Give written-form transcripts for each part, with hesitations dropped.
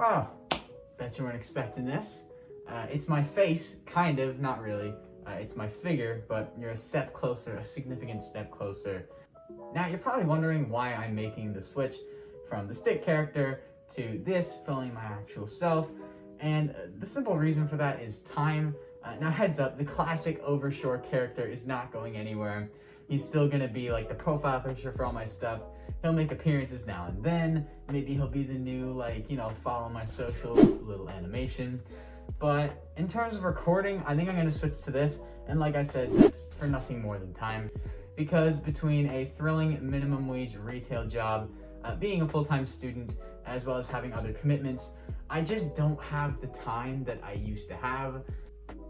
Wow, bet you weren't expecting this. It's my face, kind of, not really. It's my figure, but you're a step closer, a significant step closer. Now, you're probably wondering why I'm making the switch from the stick character to this, filming my actual self, and the simple reason for that is time. Now, heads up, the classic Overshore character is not going anywhere. He's still gonna be like the profile picture for all my stuff. He'll make appearances now and then. Maybe he'll be the new, like, you know, follow my socials little animation. But in terms of recording, I think I'm gonna switch to this. And like I said, that's for nothing more than time. Because between a thrilling minimum wage retail job, being a full-time student, as well as having other commitments, I just don't have the time that I used to have.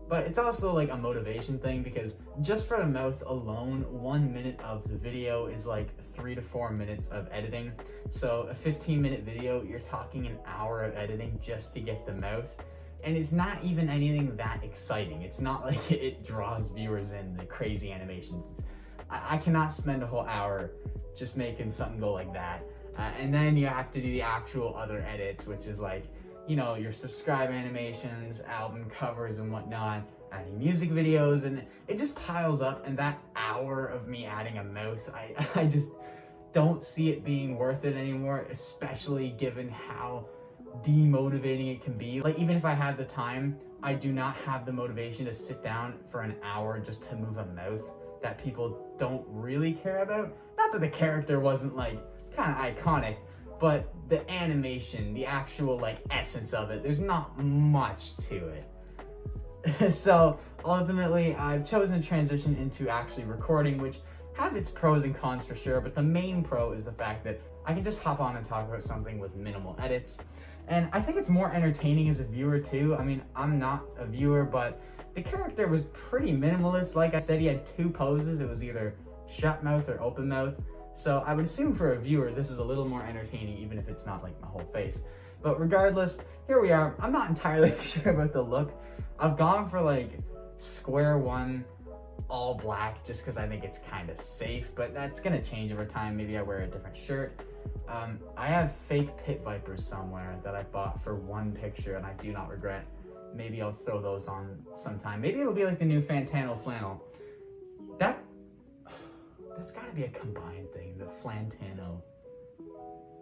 But it's also like a motivation thing, because just for the mouth alone, 1 minute of the video is like 3 to 4 minutes of editing. So a 15-minute video, you're talking an hour of editing just to get the mouth. And it's not even anything that exciting. It's not like it draws viewers in, the crazy animations. I cannot spend a whole hour just making something go like that. And then you have to do the actual other edits, which is like, you know, your subscribe animations, album covers and whatnot, adding music videos, and it just piles up. And that hour of me adding a mouth, I just don't see it being worth it anymore, especially given how demotivating it can be. Like, even if I had the time, I do not have the motivation to sit down for an hour just to move a mouth that people don't really care about. Not that the character wasn't like kind of iconic, but the animation, the actual like essence of it, there's not much to it. So ultimately, I've chosen to transition into actually recording, which has its pros and cons for sure, but the main pro is the fact that I can just hop on and talk about something with minimal edits. And I think it's more entertaining as a viewer too. I mean, I'm not a viewer, but the character was pretty minimalist. Like I said, he had 2 poses. It was either shut mouth or open mouth. So I would assume for a viewer, this is a little more entertaining, even if it's not like my whole face. But regardless, here we are. I'm not entirely sure about the look. I've gone for like square one, all black, just because I think it's kind of safe, but that's gonna change over time. Maybe I wear a different shirt. I have fake pit vipers somewhere that I bought for one picture and I do not regret. Maybe I'll throw those on sometime. Maybe it'll be like the new Fantano flannel. That's gotta be a combined thing, the Flantano,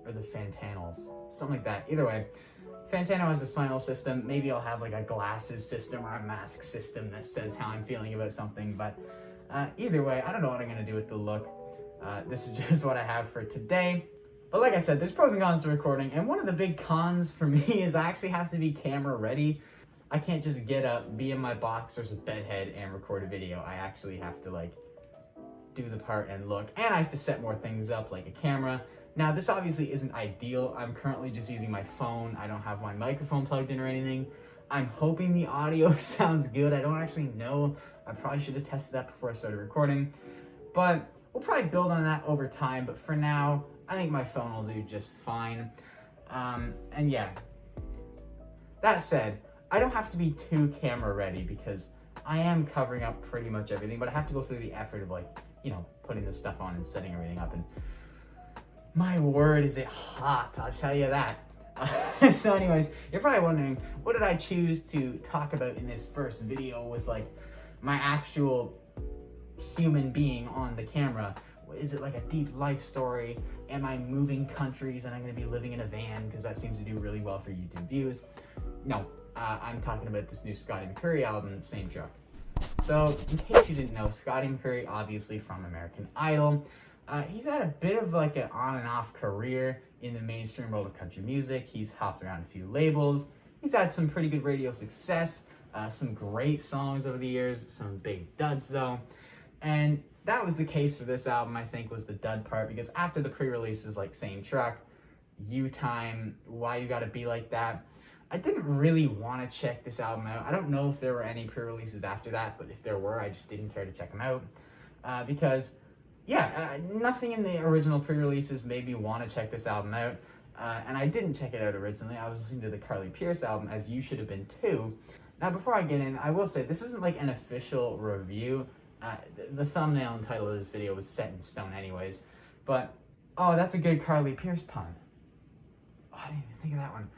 or the Fantanals, something like that. Either way, Fantano has this flannel system. Maybe I'll have like a glasses system or a mask system that says how I'm feeling about something, but either way, I don't know what I'm gonna do with the look. This is just what I have for today. But like I said, there's pros and cons to recording, and one of the big cons for me is I actually have to be camera ready. I can't just get up, be in my boxers with bedhead, and record a video. I actually have to like do the part and look, and I have to set more things up like a camera. Now, this obviously isn't ideal. I'm currently just using my phone. I don't have my microphone plugged in or anything. I'm hoping the audio sounds good. I don't actually know. I probably should have tested that before I started recording, but we'll probably build on that over time. But for now, I think my phone will do just fine. And yeah, that said, I don't have to be too camera ready because I am covering up pretty much everything, but I have to go through the effort of like, you know, putting this stuff on and setting everything up. And my word, is it hot, I'll tell you that. So anyways, you're probably wondering, what did I choose to talk about in this first video with like my actual human being on the camera? Is it like a deep life story? Am I moving countries and I'm gonna be living in a van because that seems to do really well for YouTube views? No, I'm talking about this new Scotty McCreery album, Same Truck. So, in case you didn't know, Scotty McCreery, obviously from American Idol, he's had a bit of like an on and off career in the mainstream world of country music. He's hopped around a few labels. He's had some pretty good radio success, some great songs over the years, some big duds though. And that was the case for this album, I think, was the dud part, because after the pre-releases like Same Truck, You Time, Why You Gotta Be Like That, I didn't really want to check this album out. I don't know if there were any pre-releases after that, but if there were, I just didn't care to check them out. Because, yeah, nothing in the original pre-releases made me want to check this album out. And I didn't check it out originally. I was listening to the Carly Pearce album, as you should have been too. Now, before I get in, I will say, this isn't like an official review. The thumbnail and title of this video was set in stone anyways. But, oh, that's a good Carly Pearce pun. Oh, I didn't even think of that one.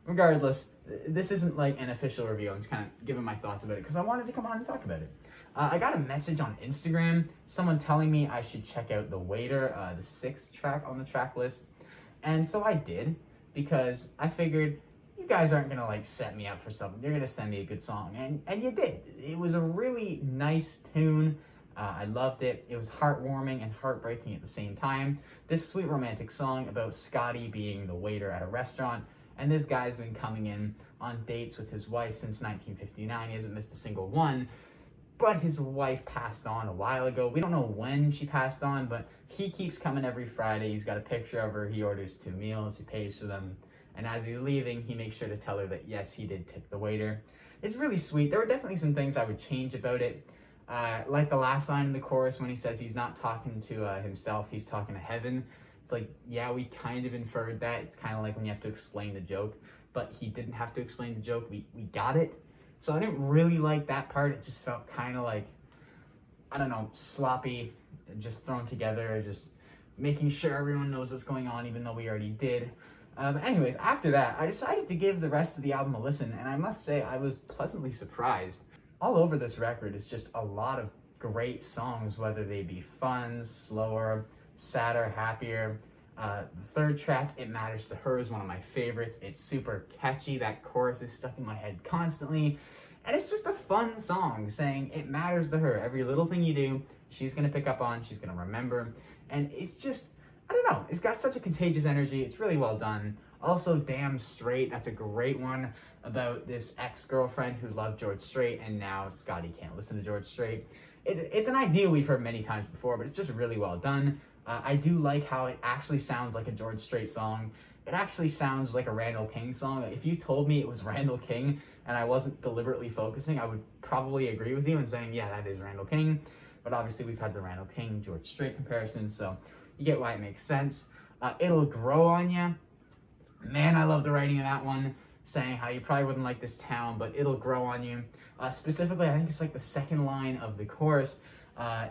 regardless, this isn't like an official review. I'm just kind of giving my thoughts about it because I wanted to come on and talk about it. I got a message on Instagram, someone telling me I should check out The Waiter, the 6th track on the track list. And so I did, because I figured you guys aren't gonna like set me up for something. You're gonna send me a good song, and you did. It was a really nice tune. I loved it. It was heartwarming and heartbreaking at the same time. This sweet romantic song about Scotty being the waiter at a restaurant, and this guy's been coming in on dates with his wife since 1959. He hasn't missed a single one. But his wife passed on a while ago. We don't know when she passed on, but he keeps coming every Friday. He's got a picture of her. He orders 2 meals. He pays for them. And as he's leaving, he makes sure to tell her that, yes, he did tip the waiter. It's really sweet. There were definitely some things I would change about it. Like the last line in the chorus when he says he's not talking to himself, he's talking to heaven. It's like, yeah, we kind of inferred that. It's kind of like when you have to explain the joke. But he didn't have to explain the joke. We got it. So I didn't really like that part. It just felt kind of like, I don't know, sloppy, just thrown together, just making sure everyone knows what's going on, even though we already did. But anyways, after that, I decided to give the rest of the album a listen, and I must say I was pleasantly surprised. All over this record is just a lot of great songs, whether they be fun, slower, sadder, happier. The 3rd track, It Matters to Her, is one of my favorites. It's super catchy. That chorus is stuck in my head constantly. And it's just a fun song saying it matters to her. Every little thing you do, she's going to pick up on, she's going to remember. And it's just, I don't know, it's got such a contagious energy. It's really well done. Also, Damn Straight, that's a great one about this ex-girlfriend who loved George Strait, and now Scotty can't listen to George Strait. It's an idea we've heard many times before, but it's just really well done. I do like how it actually sounds like a George Strait song. It actually sounds like a Randall King song. If you told me it was Randall King and I wasn't deliberately focusing, I would probably agree with you and saying, yeah, that is Randall King. But obviously we've had the Randall King, George Strait comparison, so you get why it makes sense. It'll Grow on Ya. Man, I love the writing of that one, saying how you probably wouldn't like this town, but it'll grow on you. Specifically, I think it's like the 2nd line of the chorus.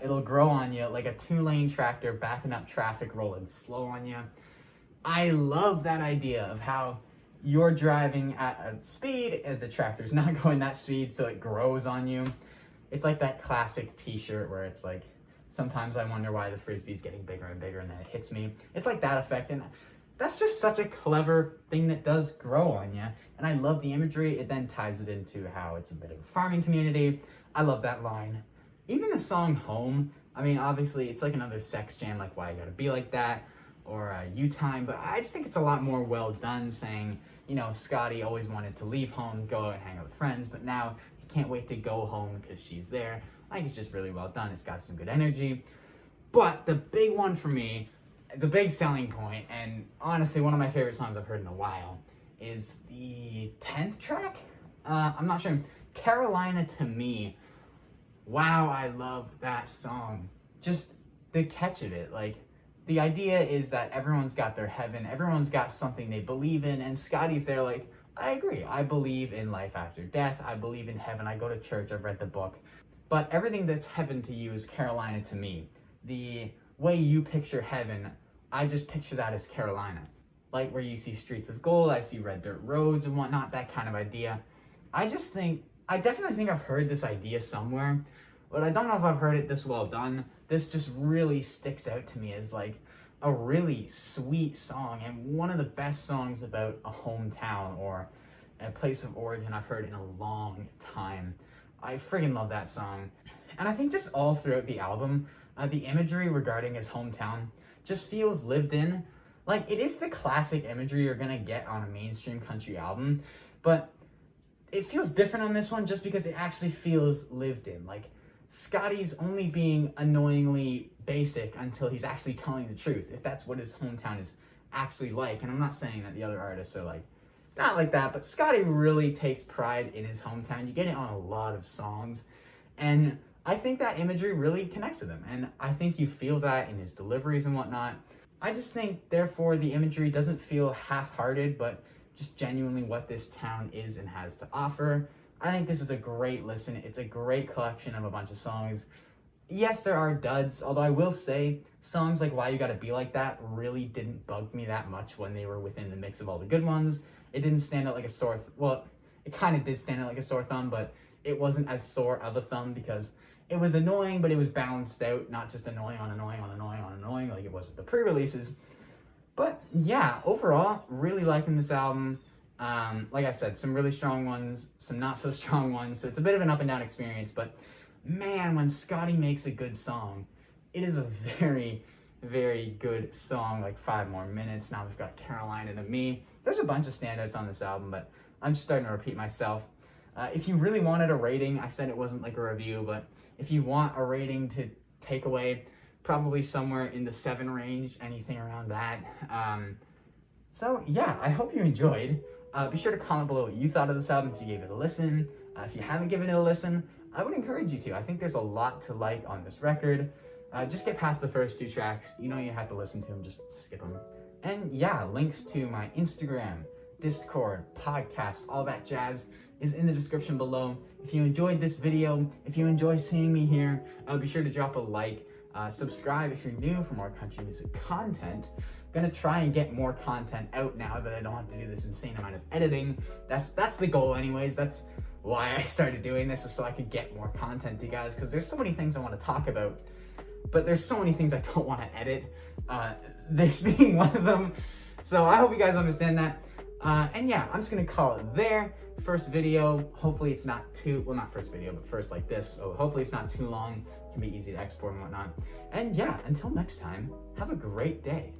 It'll grow on you like a 2-lane tractor backing up traffic, rolling slow on you. I love that idea of how you're driving at a speed and the tractor's not going that speed, so it grows on you. It's like that classic t-shirt where it's like, sometimes I wonder why the Frisbee's getting bigger and bigger and then it hits me. It's like that effect, and that's just such a clever thing that does grow on you. And I love the imagery. It then ties it into how it's a bit of a farming community. I love that line. Even the song Home, I mean, obviously it's like another sex jam, like Why You Gotta Be Like That, or You Time, but I just think it's a lot more well done, saying, you know, Scotty always wanted to leave home, go out and hang out with friends, but now he can't wait to go home because she's there. I think it's just really well done. It's got some good energy. But the big one for me, the big selling point, and honestly one of my favorite songs I've heard in a while, is the 10th track? I'm not sure. Carolina to Me. Wow, I love that song. Just the catch of it. Like, the idea is that everyone's got their heaven, everyone's got something they believe in, and Scotty's there like, I agree. I believe in life after death. I believe in heaven. I go to church. I've read the book. But everything that's heaven to you is Carolina to me. The way you picture heaven, I just picture that as Carolina. Like where you see streets of gold, I see red dirt roads and whatnot, that kind of idea. I definitely think I've heard this idea somewhere, but I don't know if I've heard it this well done. This just really sticks out to me as like a really sweet song, and one of the best songs about a hometown or a place of origin I've heard in a long time. I friggin' love that song. And I think just all throughout the album, the imagery regarding his hometown just feels lived in. Like, it is the classic imagery you're gonna get on a mainstream country album, but it feels different on this one just because it actually feels lived in. Like, Scotty's only being annoyingly basic until he's actually telling the truth, if that's what his hometown is actually like. And I'm not saying that the other artists are like, not like that, but Scotty really takes pride in his hometown. You get it on a lot of songs, and I think that imagery really connects with him, and I think you feel that in his deliveries and whatnot. I just think, therefore, the imagery doesn't feel half-hearted, but just genuinely what this town is and has to offer. I think this is a great listen. It's a great collection of a bunch of songs. Yes, there are duds, although I will say songs like Why You Gotta Be Like That really didn't bug me that much when they were within the mix of all the good ones. It didn't stand out like a sore, well, it kind of did stand out like a sore thumb, but it wasn't as sore of a thumb because it was annoying, but it was balanced out, not just annoying on annoying on annoying on annoying like it was with the pre-releases. But yeah, overall, really liking this album. Like I said, some really strong ones, some not so strong ones, so it's a bit of an up and down experience, but man, when Scotty makes a good song, it is a very, very good song. Like 5 More Minutes, now we've got Carolina to Me. There's a bunch of standouts on this album, but I'm just starting to repeat myself. If you really wanted a rating, I said it wasn't like a review, but if you want a rating to take away, probably somewhere in the 7 range, anything around that. So yeah, I hope you enjoyed. Be sure to comment below what you thought of this album if you gave it a listen. If you haven't given it a listen, I would encourage you to. I think there's a lot to like on this record. Just get past the first 2 tracks. You know you have to listen to them, just skip them. And yeah, links to my Instagram, Discord, podcast, all that jazz is in the description below. If you enjoyed this video, if you enjoy seeing me here, be sure to drop a like. Subscribe if you're new for more country music content. I'm gonna try and get more content out now that I don't have to do this insane amount of editing. That's the goal anyways. That's why I started doing this, is so I could get more content to you guys, because there's so many things I want to talk about, but there's so many things I don't want to edit, this being one of them. So I hope you guys understand that. And yeah, I'm just gonna call it there. First video, hopefully it's not too, well, not first video, but first like this, so hopefully it's not too long, it can be easy to export and whatnot. And yeah, until next time, have a great day.